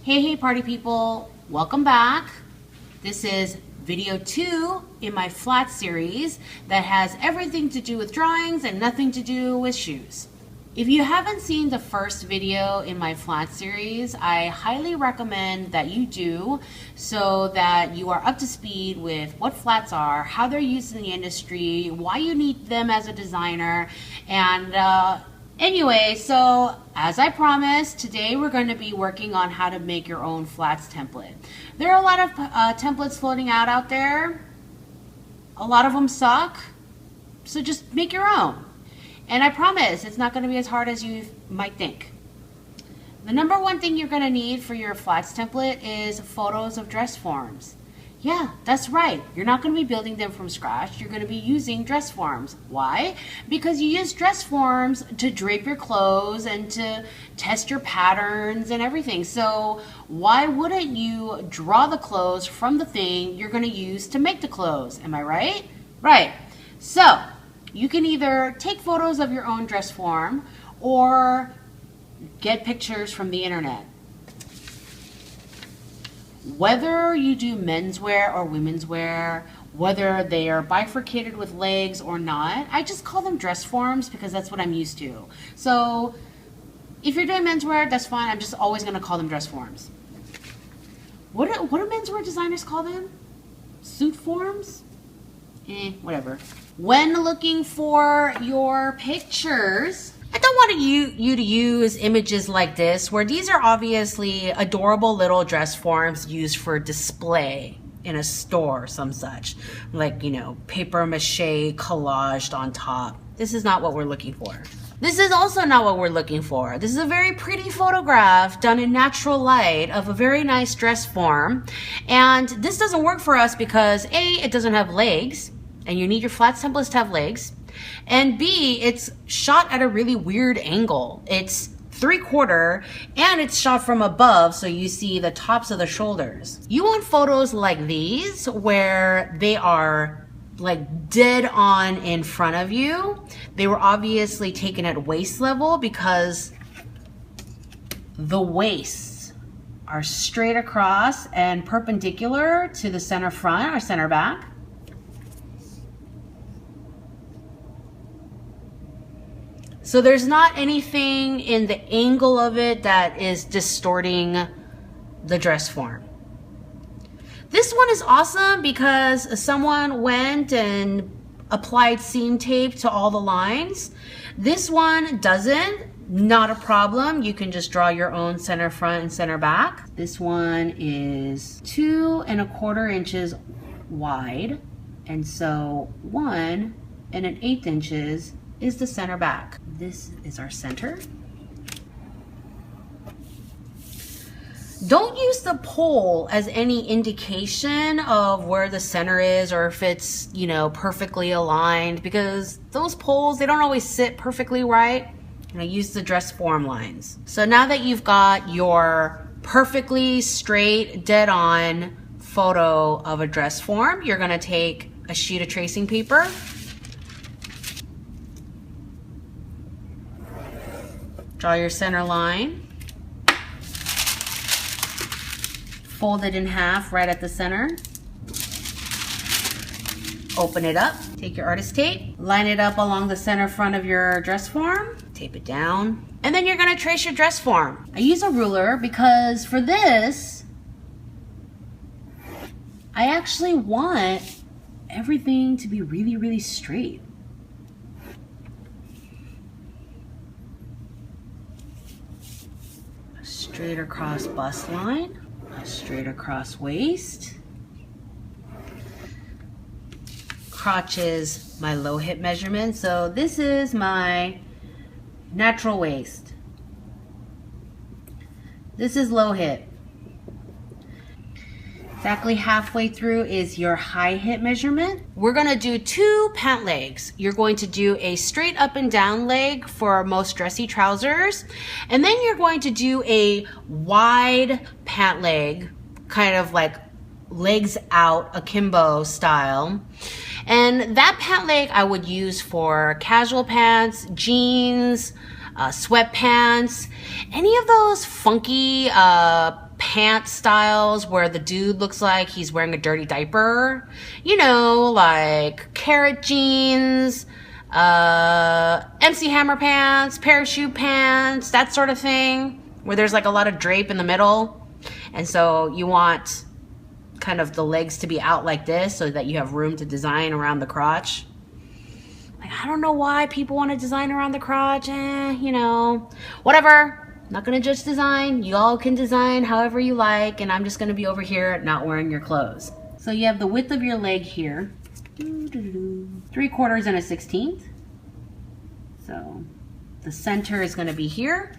Hey party people, welcome back. This is video 2 in my flat series that has everything to do with drawings and nothing to do with shoes. If you haven't seen the first video in my flat series, I highly recommend that you do so that you are up to speed with what flats are, how they're used in the industry, why you need them as a designer, and anyway, so as I promised, today we're going to be working on how to make your own flats template. There are a lot of templates floating out there. A lot of them suck, so just make your own. And I promise it's not going to be as hard as you might think. The number one thing you're going to need for your flats template is photos of dress forms. Yeah, that's right. You're not going to be building them from scratch. You're going to be using dress forms. Why? Because you use dress forms to drape your clothes and to test your patterns and everything. So why wouldn't you draw the clothes from the thing you're going to use to make the clothes? Am I right? Right. So you can either take photos of your own dress form or get pictures from the internet. Whether you do menswear or women's wear, whether they are bifurcated with legs or not, I just call them dress forms because that's what I'm used to. So if you're doing menswear, that's fine. I'm just always going to call them dress forms. What do menswear designers call them? Suit forms? Whatever. When looking for your pictures, I don't want you to use images like this, where these are obviously adorable little dress forms used for display in a store or some such, like, you know, paper mache collaged on top. This is not what we're looking for. This is also not what we're looking for. This is a very pretty photograph done in natural light of a very nice dress form. And this doesn't work for us because A, it doesn't have legs, and you need your flats templates to have legs. And B, it's shot at a really weird angle. It's 3/4 and it's shot from above, so you see the tops of the shoulders. You want photos like these where they are like dead on in front of you. They were obviously taken at waist level because the waists are straight across and perpendicular to the center front or center back. So there's not anything in the angle of it that is distorting the dress form. This one is awesome because someone went and applied seam tape to all the lines. This one doesn't, not a problem. You can just draw your own center front and center back. This one is 2 1/4 inches wide. And so 1 1/8 inches is the center back. This is our center. Don't use the pole as any indication of where the center is or if it's, you know, perfectly aligned, because those poles, they don't always sit perfectly right. And I use the dress form lines. So now that you've got your perfectly straight, dead on photo of a dress form, you're gonna take a sheet of tracing paper, draw your center line, fold it in half right at the center, open it up, take your artist tape, line it up along the center front of your dress form, tape it down, and then you're gonna trace your dress form. I use a ruler because for this, I actually want everything to be really, really straight. Straight across bust line, straight across waist. Crotch is my low hip measurement, so this is my natural waist. This is low hip. Exactly halfway through is your high hip measurement. We're gonna do 2 pant legs. You're going to do a straight up and down leg for most dressy trousers, and then you're going to do a wide pant leg, kind of like legs out, akimbo style. And that pant leg I would use for casual pants, jeans, sweatpants, any of those funky pant styles where the dude looks like he's wearing a dirty diaper. You know, like carrot jeans, MC Hammer pants, parachute pants, that sort of thing, where there's like a lot of drape in the middle. And so you want kind of the legs to be out like this so that you have room to design around the crotch. Like, I don't know why people want to design around the crotch. You know, whatever. I'm not going to judge design. You all can design however you like, and I'm just going to be over here not wearing your clothes. So you have the width of your leg here. 3/4 and a 1/16. So the center is going to be here.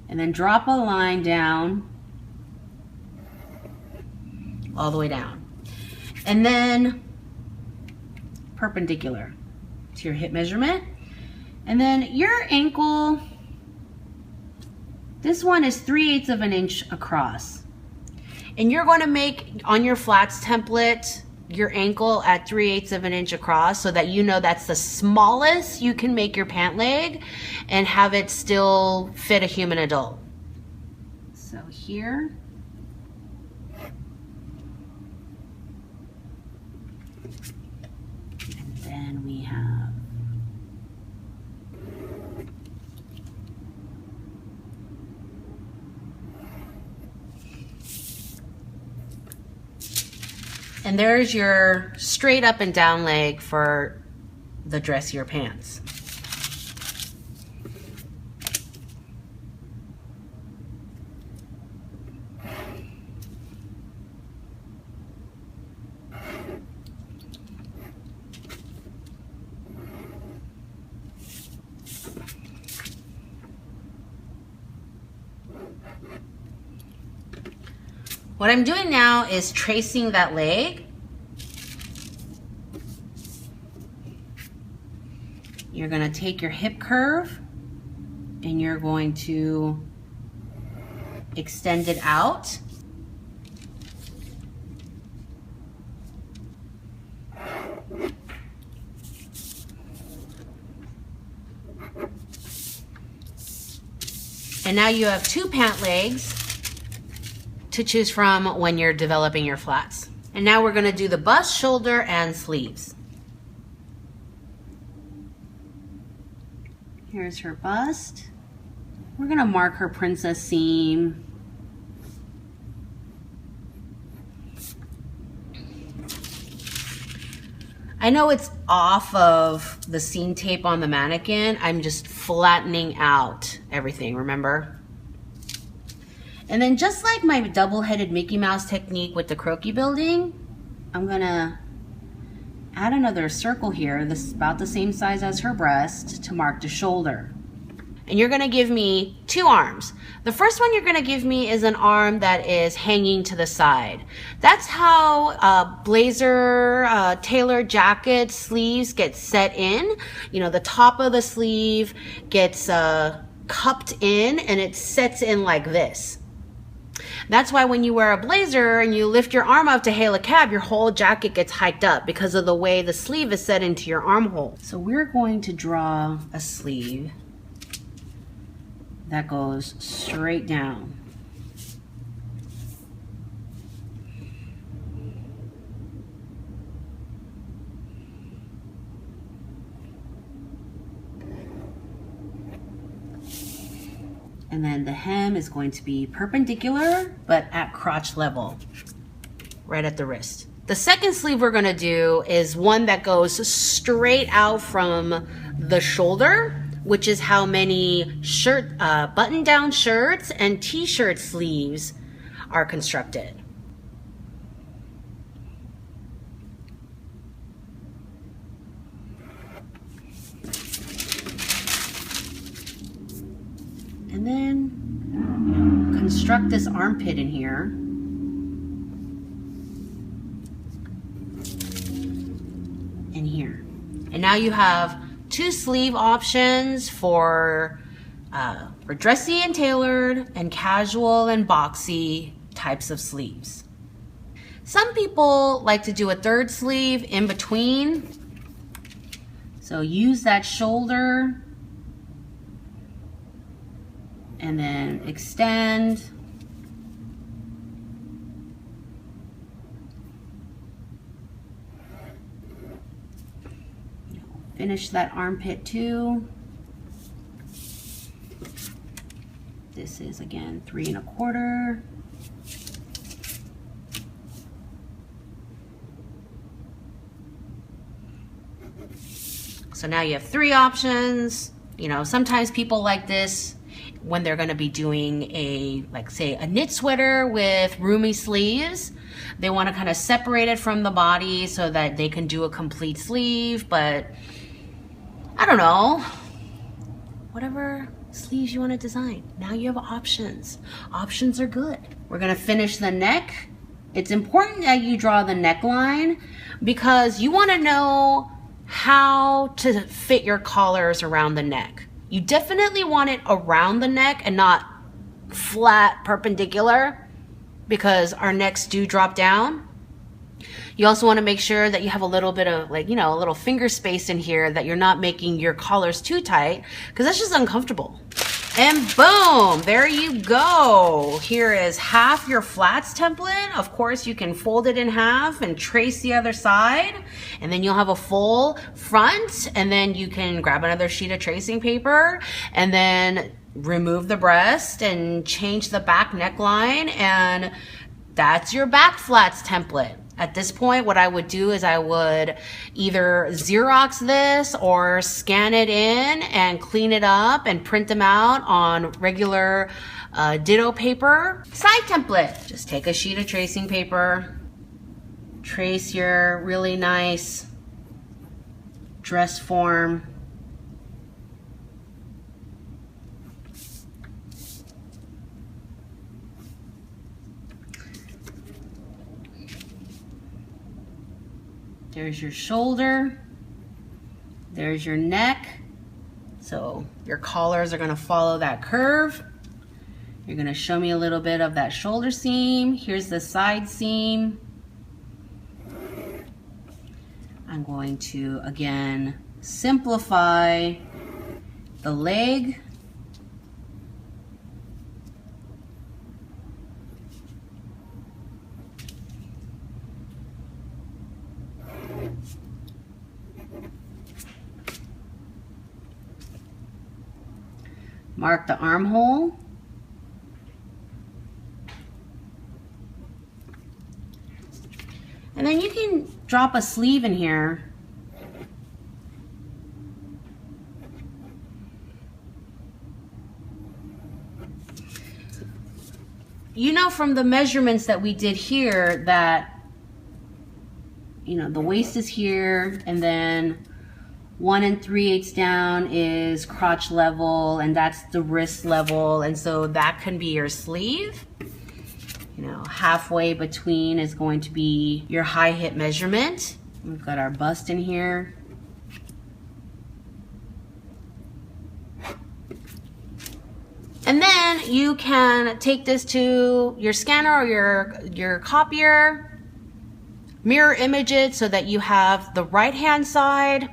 And then drop a line down all the way down. And then perpendicular to your hip measurement. And then your ankle, this one is 3/8 of an inch across. And you're going to make on your flats template your ankle at 3/8 of an inch across so that you know that's the smallest you can make your pant leg and have it still fit a human adult. So here. And then we have and there's your straight up and down leg for the dressier pants. What I'm doing now is tracing that leg. You're going to take your hip curve and you're going to extend it out. And now you have two pant legs to choose from when you're developing your flats. And now we're going to do the bust, shoulder, and sleeves. Here's her bust. We're going to mark her princess seam. I know it's off of the seam tape on the mannequin. I'm just flattening out everything, remember? And then just like my double-headed Mickey Mouse technique with the croquis building, I'm gonna add another circle here. This is about the same size as her breast to mark the shoulder. And you're gonna give me two arms. The first one you're gonna give me is an arm that is hanging to the side. That's how blazer, tailored jacket sleeves get set in. You know, the top of the sleeve gets cupped in and it sets in like this. That's why when you wear a blazer and you lift your arm up to hail a cab, your whole jacket gets hiked up because of the way the sleeve is set into your armhole. So we're going to draw a sleeve that goes straight down. And then the hem is going to be perpendicular, but at crotch level, right at the wrist. The second sleeve we're gonna do is one that goes straight out from the shoulder, which is how many button-down shirts and t-shirt sleeves are constructed. And then construct this armpit in here. And here. And now you have two sleeve options for dressy and tailored and casual and boxy types of sleeves. Some people like to do a third sleeve in between. So use that shoulder and then extend finish that armpit too. This is again 3 1/4. So now you have 3 options. You know, sometimes people like this when they're going to be doing a, like say, a knit sweater with roomy sleeves. They want to kind of separate it from the body so that they can do a complete sleeve, but I don't know, whatever sleeves you want to design. Now you have options. Options are good. We're going to finish the neck. It's important that you draw the neckline because you want to know how to fit your collars around the neck. You definitely want it around the neck and not flat perpendicular because our necks do drop down. You also want to make sure that you have a little bit of, like, you know, a little finger space in here, that you're not making your collars too tight because that's just uncomfortable. And boom, there you go. Here is half your flats template. Of course, you can fold it in half and trace the other side, and then you'll have a full front, and then you can grab another sheet of tracing paper and then remove the breast and change the back neckline, and that's your back flats template. At this point, what I would do is I would either Xerox this or scan it in and clean it up and print them out on regular ditto paper. Side template. Just take a sheet of tracing paper, trace your really nice dress form. There's your shoulder, there's your neck. So your collars are gonna follow that curve. You're gonna show me a little bit of that shoulder seam. Here's the side seam. I'm going to, again, simplify the leg. Mark the armhole. And then you can drop a sleeve in here. You know from the measurements that we did here that, you know, the waist is here, and then 1 3/8 down is crotch level, and that's the wrist level, and so that can be your sleeve. You know, halfway between is going to be your high hip measurement. We've got our bust in here. And then you can take this to your scanner or your copier, mirror image it so that you have the right hand side.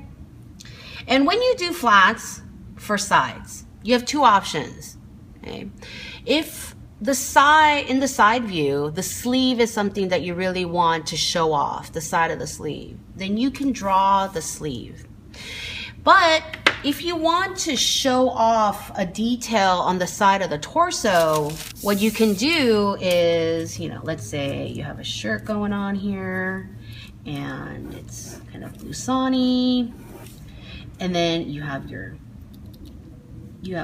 And when you do flats for sides, you have 2 options. Okay? If the side, in the side view, the sleeve is something that you really want to show off, the side of the sleeve, then you can draw the sleeve. But if you want to show off a detail on the side of the torso, what you can do is, you know, let's say you have a shirt going on here and it's kind of blouson-y. And then you have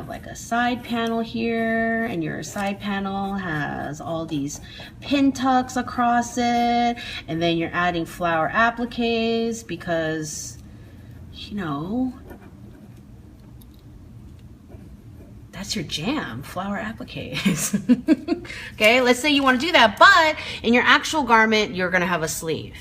like a side panel here, and your side panel has all these pin tucks across it, and then you're adding flower appliques because, you know, that's your jam, flower appliques. Okay, let's say you want to do that, but in your actual garment, you're going to have a sleeve.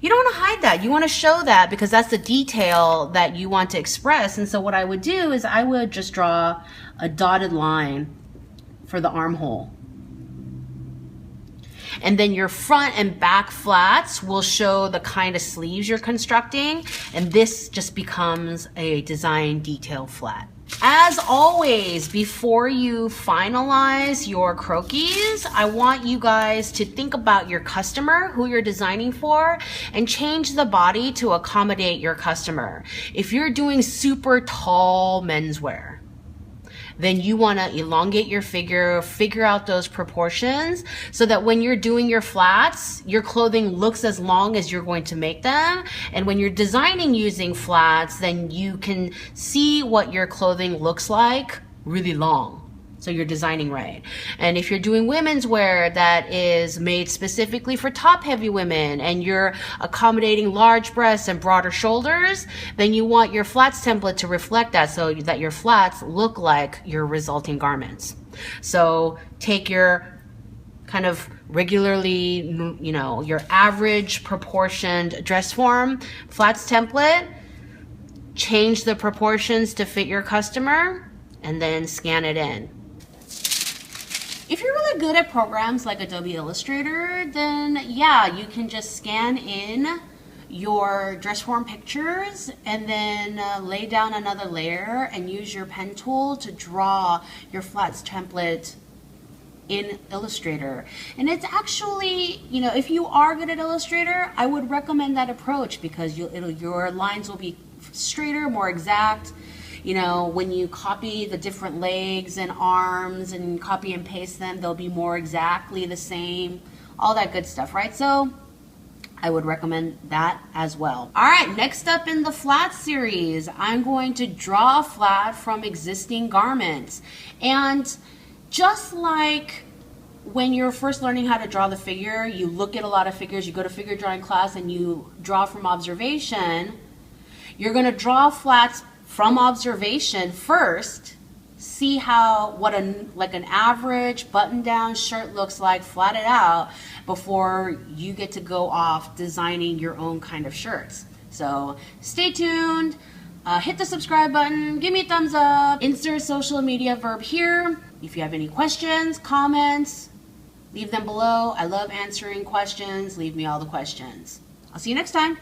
You don't want to hide that. You want to show that because that's the detail that you want to express. And so what I would do is I would just draw a dotted line for the armhole. And then your front and back flats will show the kind of sleeves you're constructing. And this just becomes a design detail flat. As always, before you finalize your croquis, I want you guys to think about your customer, who you're designing for, and change the body to accommodate your customer. If you're doing super tall menswear, then you want to elongate your figure, figure out those proportions so that when you're doing your flats, your clothing looks as long as you're going to make them. And when you're designing using flats, then you can see what your clothing looks like really long. So you're designing right. And if you're doing women's wear that is made specifically for top heavy women and you're accommodating large breasts and broader shoulders, then you want your flats template to reflect that so that your flats look like your resulting garments. So take your kind of regularly, you know, your average proportioned dress form flats template, change the proportions to fit your customer, and then scan it in. If you're really good at programs like Adobe Illustrator, then yeah, you can just scan in your dress form pictures and then lay down another layer and use your pen tool to draw your flats template in Illustrator. And it's actually, you know, if you are good at Illustrator, I would recommend that approach because your lines will be straighter, more exact. You know, when you copy the different legs and arms and copy and paste them, they'll be more exactly the same, all that good stuff, right? So I would recommend that as well. All right, next up in the flat series, I'm going to draw a flat from existing garments. And just like when you're first learning how to draw the figure, you look at a lot of figures, you go to figure drawing class and you draw from observation, you're gonna draw flats from observation first, see what an average button-down shirt looks like, flat it out, before you get to go off designing your own kind of shirts. So stay tuned, hit the subscribe button, give me a thumbs up, insert social media verb here. If you have any questions, comments, leave them below. I love answering questions. Leave me all the questions. I'll see you next time.